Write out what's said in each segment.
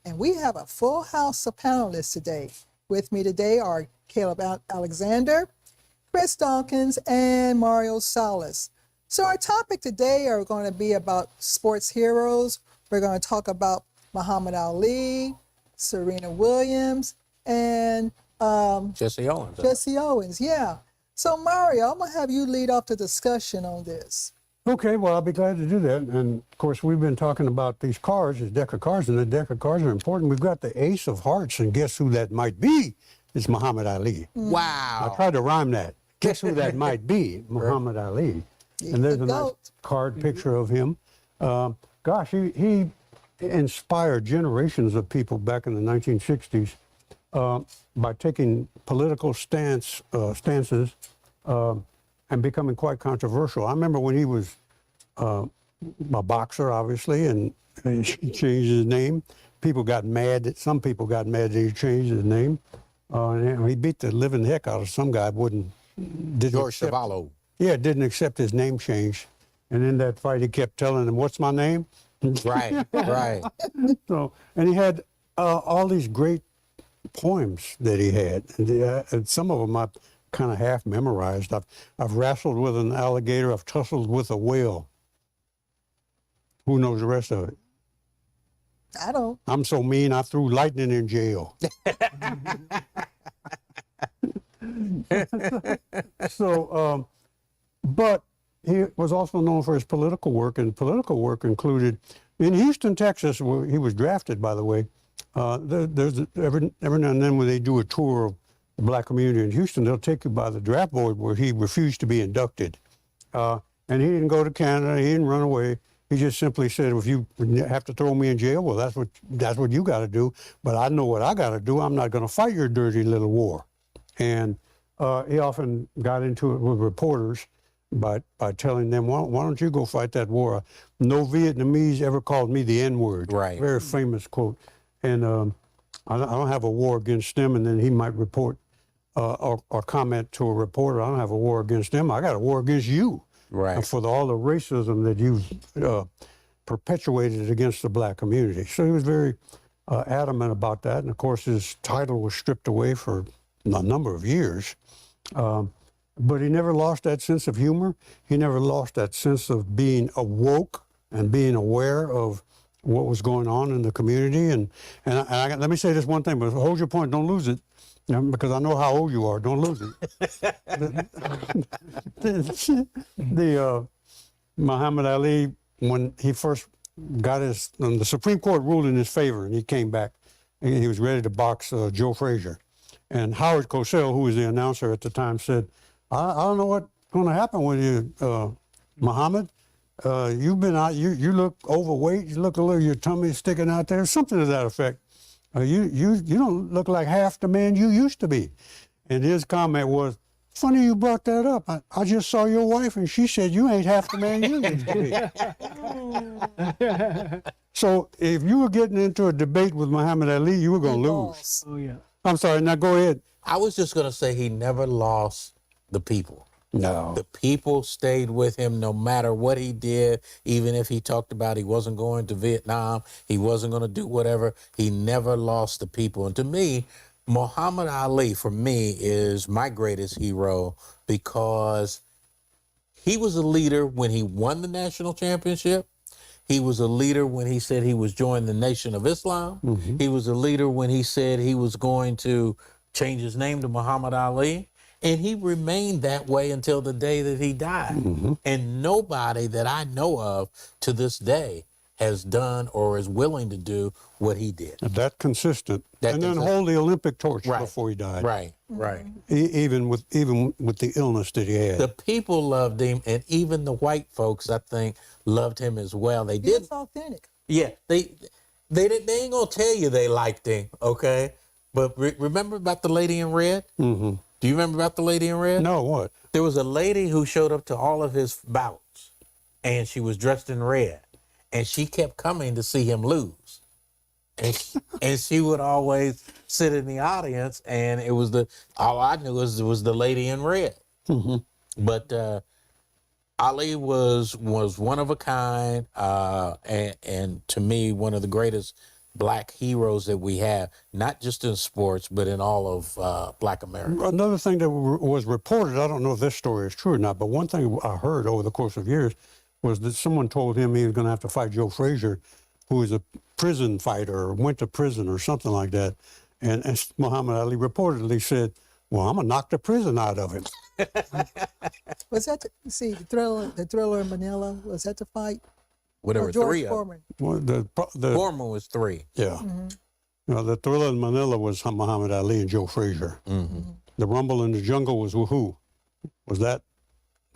And we have a full house of panelists today. With me today are Caleb Alexander, Chris Dawkins, and Mario Salas. So our topic today are going to be about sports heroes. We're going to talk about Muhammad Ali, Serena Williams, and Jesse Owens. Jesse Owens, yeah. So Mario, I'm going to have you lead off the discussion on this. Okay, well, I'll be glad to do that. And of course, we've been talking about these cards, this deck of cards, and the deck of cards are important. We've got the Ace of Hearts, and guess who that might be? It's Muhammad Ali. Wow. I tried to rhyme that. Guess who that might be? Muhammad Ali. And there's a nice card picture of him. Gosh, he inspired generations of people back in the 1960s by taking political stances and becoming quite controversial. I remember when he was a boxer, obviously, and he changed his name. People got mad. Some people got mad that he changed his name. And he beat the living heck out of some guy. George Savallo. Yeah, didn't accept his name change. And in that fight, he kept telling him, "What's my name?" Right, right. So, and he had all these great poems that he had, and some of them I've kind of half memorized. I've wrestled with an alligator. I've tussled with a whale. Who knows the rest of it? I don't. I'm so mean I threw lightning in jail. So, but he was also known for his political work, and political work included in Houston, Texas, where he was drafted, by the way. There's every now and then when they do a tour of the black community in Houston, they'll take you by the draft board where he refused to be inducted. And he didn't go to Canada, he didn't run away. He just simply said, if you have to throw me in jail, well, that's what you got to do. But I know what I got to do. I'm not going to fight your dirty little war. And he often got into it with reporters by telling them, why don't you go fight that war? No Vietnamese ever called me the N-word. Right. Very famous quote. And I don't have a war against them. And then he might report or comment to a reporter, I don't have a war against them. I got a war against you. Right. And for all the racism that you've perpetuated against the black community. So he was very adamant about that. And of course, his title was stripped away for a number of years. But he never lost that sense of humor. He never lost that sense of being awoke and being aware of what was going on in the community. And let me say this one thing, but hold your point, don't lose it. Because I know how old you are. Don't lose it. Muhammad Ali, when he first got the Supreme Court ruled in his favor, and he came back, and he was ready to box Joe Frazier. And Howard Cosell, who was the announcer at the time, said, I don't know what's going to happen with you, Muhammad. You've been out, you look overweight, you look a little, your tummy's sticking out there, something to that effect. You don't look like half the man you used to be. And his comment was, funny you brought that up. I just saw your wife and she said you ain't half the man you used to be. So if you were getting into a debate with Muhammad Ali, you were going to lose. Oh, yeah. I'm sorry, now go ahead. I was just going to say he never lost the people. No. The people stayed with him no matter what he did, even if he talked about he wasn't going to Vietnam, he wasn't going to do whatever. He never lost the people. And to me, Muhammad Ali, for me, is my greatest hero because he was a leader when he won the national championship. He was a leader when he said he was joining the Nation of Islam. Mm-hmm. He was a leader when he said he was going to change his name to Muhammad Ali. And he remained that way until the day that he died. Mm-hmm. And nobody that I know of to this day has done or is willing to do what he did. That consistent. And then hold the Olympic torch before he died. Right, right. Even with the illness that he had. The people loved him, and even the white folks, I think, loved him as well. They did. It's authentic. Yeah, they ain't gonna tell you they liked him, okay? But remember about the lady in red? Mm-hmm. Do you remember about the lady in red? No, what? There was a lady who showed up to all of his bouts, and she was dressed in red, and she kept coming to see him lose. And she would always sit in the audience, and it was all I knew was the lady in red. Mm-hmm. But Ali was one of a kind, and to me, one of the greatest black heroes that we have, not just in sports, but in all of Black America. Another thing that was reported, I don't know if this story is true or not, but one thing I heard over the course of years was that someone told him he was going to have to fight Joe Frazier, who was a prison fighter or went to prison or something like that. And Muhammad Ali reportedly said, well, I'm going to knock the prison out of him. Was that the Thriller in Manila? Was that the fight? Well, there Or were George three of them. Foreman? Well, the Foreman was three. yeah. The Thriller in Manila was Muhammad Ali and Joe Frazier. The Rumble in the Jungle was who? Was that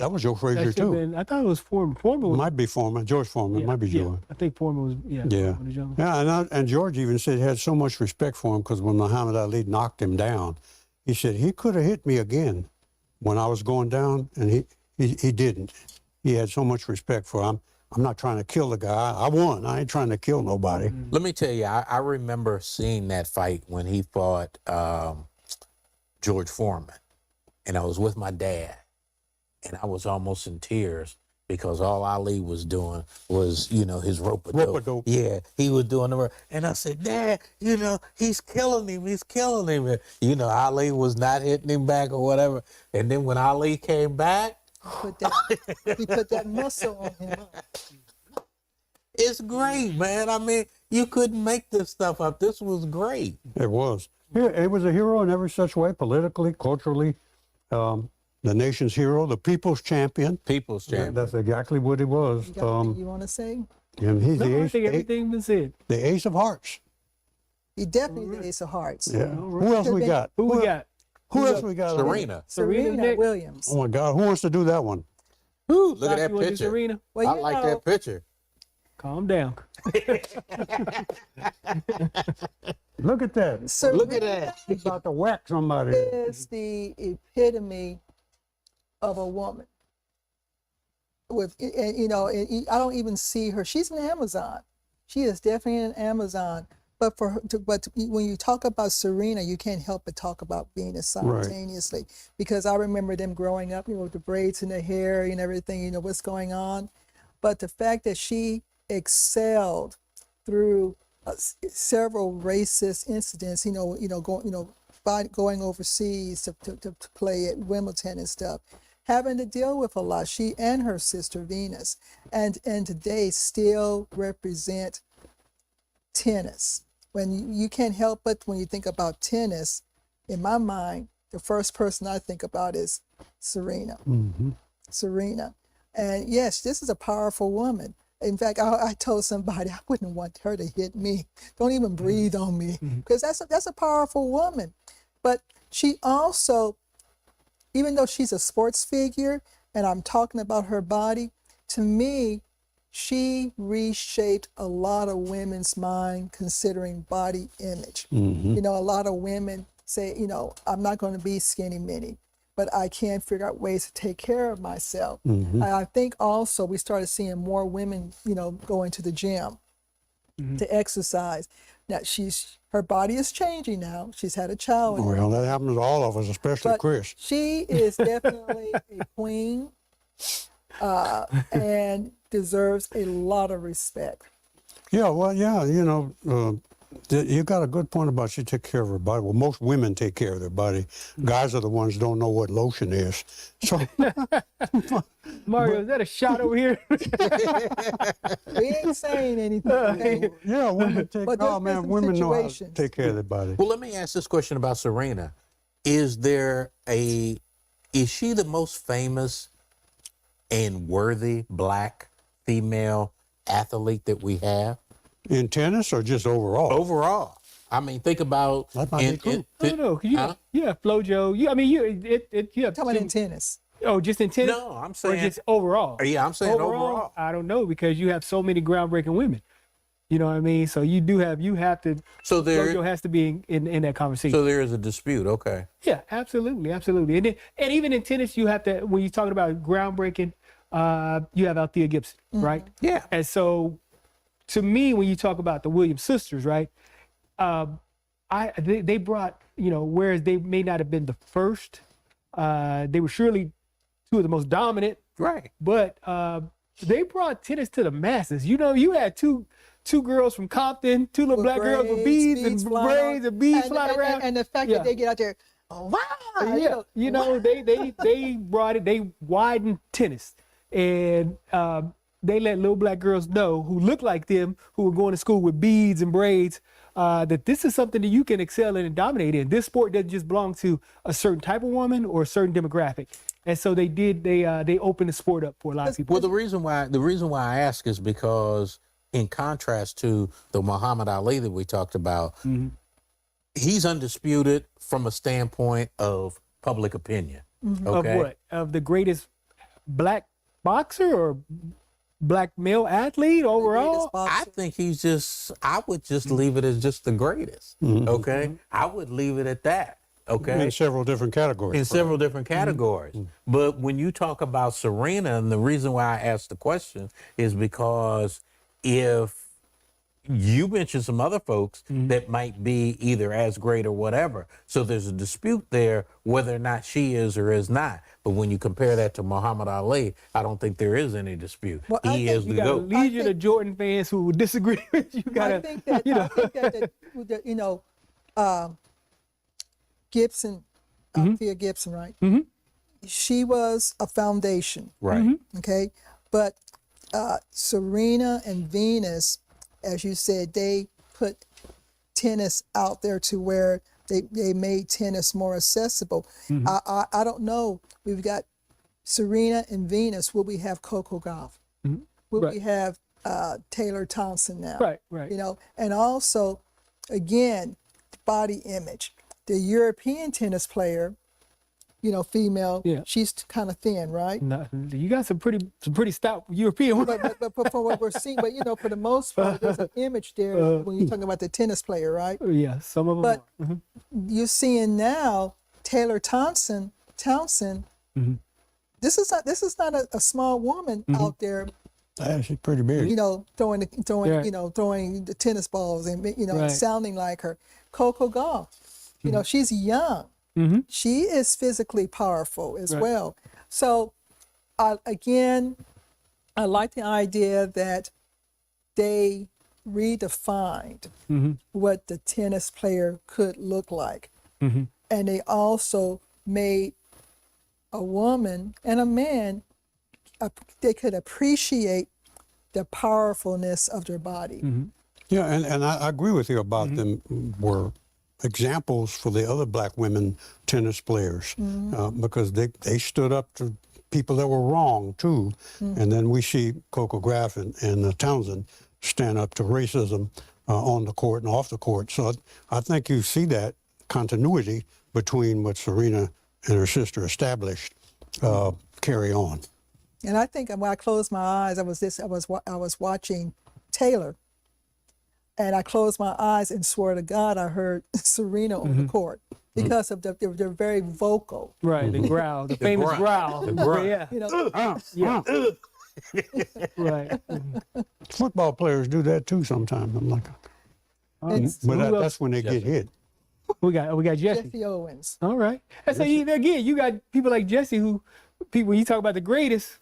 was Joe Frazier That should've too. been- I thought it was Foreman. Foreman was, Might be Foreman, George Foreman, yeah, might be yeah. Joe. I think Foreman was, Yeah, Foreman in the jungle. yeah, and George even said he had so much respect for him because when Muhammad Ali knocked him down, he said he could have hit me again when I was going down, and he didn't. He had so much respect for him. I'm not trying to kill the guy. I won. I ain't trying to kill nobody. Let me tell you, I remember seeing that fight when he fought George Foreman, and I was with my dad, and I was almost in tears because all Ali was doing was, his rope-a-dope. Rope-a-dope. Yeah, he was doing the and I said, Dad, he's killing him. He's killing him. And, Ali was not hitting him back or whatever. And then when Ali came back, He put that muscle on him. it's great, man. I mean, you couldn't make this stuff up. This was great. It was. Yeah, it was a hero in every such way, politically, culturally. The nation's hero, the people's champion. People's champion. That's exactly what he was. You got anything you want to say? And he's No, the I ace, think everything been said. the ace of hearts. He definitely the Ace of Hearts. Yeah. Who else we got? Who we got? Who else we got? Serena. Serena Serena next. Williams. Oh my God! Who wants to do that one? Ooh, look Doc, at that you wanna do picture. Serena? Well, I you like know, that picture. Calm down. Look at that. Serena Look at that. He's about to whack somebody. is the epitome of a woman. And I don't even see her. She's an Amazon. She is definitely an Amazon. But when you talk about Serena, you can't help but talk about Venus simultaneously. Because I remember them growing up, with the braids in their hair and everything, what's going on. But the fact that she excelled through several racist incidents, going overseas to play at Wimbledon and stuff, having to deal with a lot. She and her sister Venus, and today still represent tennis. When you can't help but when you think about tennis, in my mind, the first person I think about is Serena. Serena. And yes, this is a powerful woman. In fact, I told somebody I wouldn't want her to hit me. Don't even breathe on me, because that's a powerful woman. But she also, even though she's a sports figure, and I'm talking about her body, to me, she reshaped a lot of women's mind considering body image. A lot of women say, I'm not going to be skinny mini, but I can figure out ways to take care of myself. I think also we started seeing more women, going to the gym to exercise. Now her body is changing now. She's had a child. Well, that happens to all of us, especially But Chris. she is definitely a queen and deserves a lot of respect. Yeah, well, yeah, you got a good point about she take care of her body. Well, most women take care of their body. Guys are the ones who don't know what lotion is. So Mario, is that a shot over here? We ain't saying anything. yeah, women take. But Oh there's man, some women know how to situations. take care of their body. Well, let me ask this question about Serena. Is she the most famous and worthy black female athlete that we have? In tennis or just overall? Overall. I mean, think about That might be true. I don't know. 'Cause you have FloJo. You have Talking about in tennis. Oh, just in tennis? No, I'm Or saying just overall? Yeah, I'm saying overall. I don't know, because you have so many groundbreaking women. You know what I mean? So you have to. So FloJo has to be in that conversation. So there is a dispute. Okay. Yeah, absolutely. And even in tennis, you have to, when you're talking about groundbreaking, you have Althea Gibson, right? Yeah. And so, to me, when you talk about the Williams sisters, right? They brought, whereas they may not have been the first, they were surely two of the most dominant, Right. but they brought tennis to the masses. You had two two girls from Compton, two little black girls with beads and braids and beads flying around. And the fact that they get out there, oh, wow. Yeah, you know, they brought it. They widened tennis, and they let little black girls know who look like them, who were going to school with beads and braids, that this is something that you can excel in and dominate in. This sport doesn't just belong to a certain type of woman or a certain demographic. And so they opened the sport up for a lot of people. Well, the reason why I ask is because, in contrast to the Muhammad Ali that we talked about, he's undisputed from a standpoint of public opinion. Okay? Of what? Of the greatest black boxer or black male athlete overall? I think I would just leave it as just the greatest. Okay? I would leave it at that. Okay. In several different categories. In several different categories. But when you talk about Serena, and the reason why I asked the question is because if you mentioned some other folks that might be either as great or whatever, so there's a dispute there whether or not she is or is not. But when you compare that to Muhammad Ali, I don't think there is any dispute. Well, he is the You got a GOAT. legion of Jordan fans who would disagree with you. I think that Gibson, Thea Gibson, right? She was a foundation, Right. okay? But Serena and Venus, as you said, they put tennis out there to where they made tennis more accessible. I don't know. We've got Serena and Venus. Will we have Coco Gauff? Will we have Taylor Thompson now? Right. You know, and also, again, body image. The European tennis player, you know, female, she's kind of thin, right? No, you got some pretty stout European women. But for what we're seeing, but you know, for the most part, there's an image there when you're talking about the tennis player, right? Yeah, some of them. But you're seeing now Taylor Townsend. This is not a small woman out there. She's pretty big. You know, throwing the tennis balls and sounding like her. Coco Gauff. You know, she's young. She is physically powerful as well. So, again, I like the idea that they redefined what the tennis player could look like. And they also made a woman and a man, they could appreciate the powerfulness of their body. Yeah, and I agree with you about them were examples for the other black women tennis players because they stood up to people that were wrong too. And then we see Coco Gauff and Townsend stand up to racism on the court and off the court. So I think you see that continuity between what Serena and her sister established carry on. And I think when I closed my eyes, I was watching Taylor. And I closed my eyes and swore to God I heard Serena on the court because of they're very vocal. Right, the growl, the famous growl. Yeah. You know, Right. Football players do that too sometimes. I'm like, but that's when they get hit. We got Jesse. Jesse Owens. All right. And so again, you got people like Jesse when you talk about the greatest,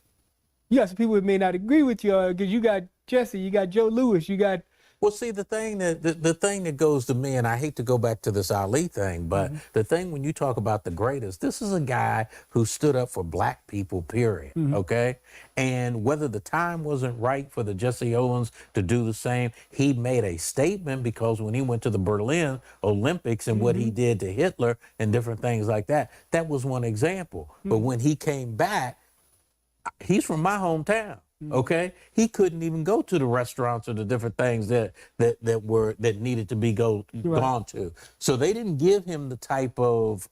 you got some people that may not agree with you because you got Jesse, you got Joe Louis, you got. Well, see, the thing that goes to me, and I hate to go back to this Ali thing, but the thing when you talk about the greatest, this is a guy who stood up for black people, period, okay? And whether the time wasn't right for the Jesse Owens to do the same, he made a statement because when he went to the Berlin Olympics and what he did to Hitler and different things like that, that was one example. But when he came back, he's from my hometown. Okay, he couldn't even go to the restaurants or the different things that needed to be gone to. So they didn't give him the type of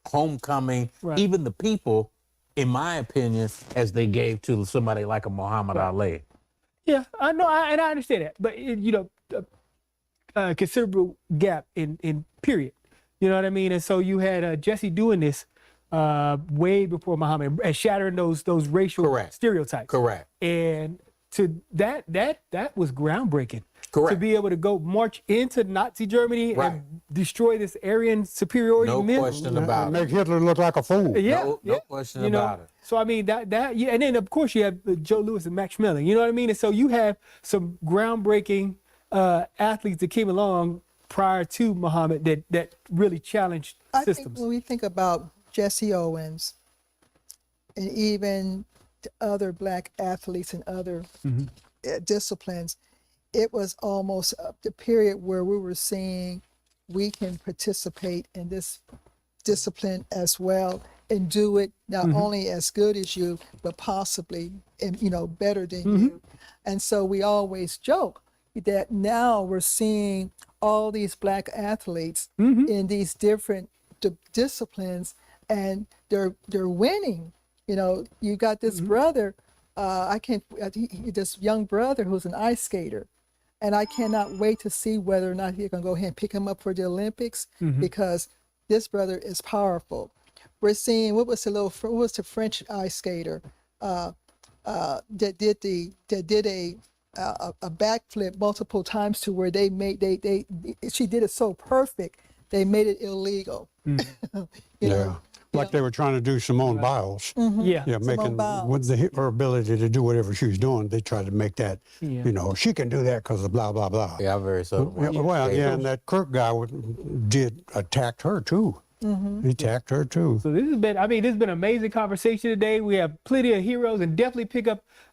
homecoming, even the people, in my opinion, as they gave to somebody like a Muhammad Ali. Yeah, I know, and I understand that, but considerable gap in period. You know what I mean? And so you had Jesse doing this. Way before Muhammad and shattering those racial stereotypes. Correct. And to that was groundbreaking. Correct. To be able to go march into Nazi Germany and destroy this Aryan superiority No myth. question about it. Make Hitler look like a fool. Yeah, No question you know, about it. So I mean yeah, and then of course you have Joe Louis and Max Schmeling. You know what I mean? And so you have some groundbreaking athletes that came along prior to Muhammad that really challenged I think systems. when we think about Jesse Owens and even the other black athletes in other disciplines, it was almost the period where we were seeing we can participate in this discipline as well and do it not only as good as you, but possibly, better than you. And so we always joke that now we're seeing all these black athletes in these different disciplines, and they're winning. You got this brother, this young brother who's an ice skater, and I cannot wait to see whether or not he's gonna go ahead and pick him up for the Olympics because this brother is powerful. We're seeing what was the French ice skater that did a backflip multiple times to where she did it so perfect they made it illegal. Like they were trying to do Simone Biles. Yeah. Yeah, making Biles. with her ability to do whatever she was doing, they tried to make that, she can do that because of blah, blah, blah. Yeah, I'm very so. And that Kirk guy attacked her too. He attacked her too. So this has been an amazing conversation today. We have plenty of heroes, and definitely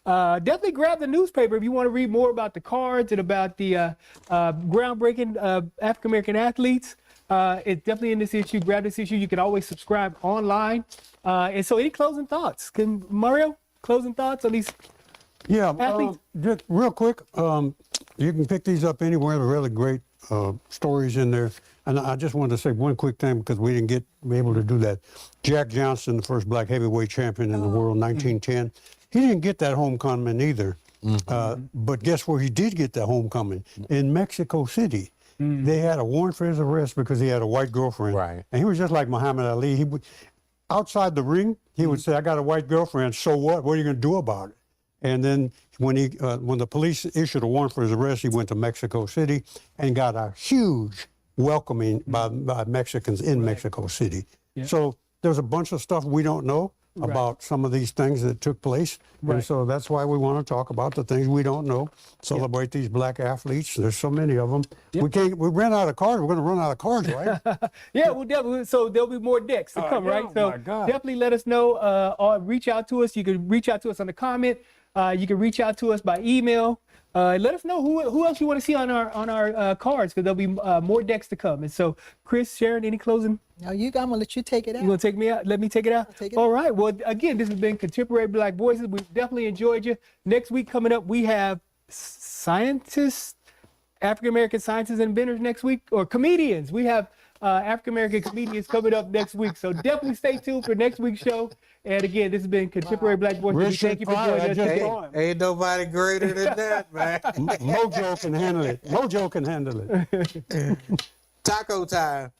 definitely grab the newspaper if you want to read more about the cards and about the groundbreaking African American athletes. It's definitely in this issue. Grab this issue. You can always subscribe online. And so, any closing thoughts? Can Mario closing thoughts on these? Yeah, athletes? just real quick, you can pick these up anywhere. They're really great stories in there. And I just wanted to say one quick thing because we didn't be able to do that. Jack Johnson, the first black heavyweight champion in the world, 1910, he didn't get that homecoming either. But guess where he did get that homecoming? In Mexico City. They had a warrant for his arrest because he had a white girlfriend. Right. And he was just like Muhammad Ali. He would, outside the ring, he would say, I got a white girlfriend, so what? What are you going to do about it? And then when the police issued a warrant for his arrest, he went to Mexico City and got a huge welcoming by Mexicans in Mexico City. Yeah. So there's a bunch of stuff we don't know about some of these things that took place. And so that's why we want to talk about the things we don't know, celebrate these black athletes. There's so many of them. We ran out of cards. We're going to run out of cards, right? Yeah, well, definitely. So there'll be more decks to come, right? Oh, So my God. definitely let us know or reach out to us. You can reach out to us on the comment. You can reach out to us by email. Let us know who else you want to see on our cards, because there'll be more decks to come. And so, Chris, Sharon, any closing? Now I'm gonna let you take it out. You want to take me out? Let me take it out? take it All right. Well, again, this has been Contemporary Black Voices. We've definitely enjoyed you. Next week coming up, we have scientists, African-American scientists and inventors next week, or comedians. We have African-American comedians coming up next week. So definitely stay tuned for next week's show. And again, this has been Contemporary Black Voices. We thank you for joining us today. Ain't nobody greater than that, man. Mojo can handle it. Mojo can handle it. Taco time.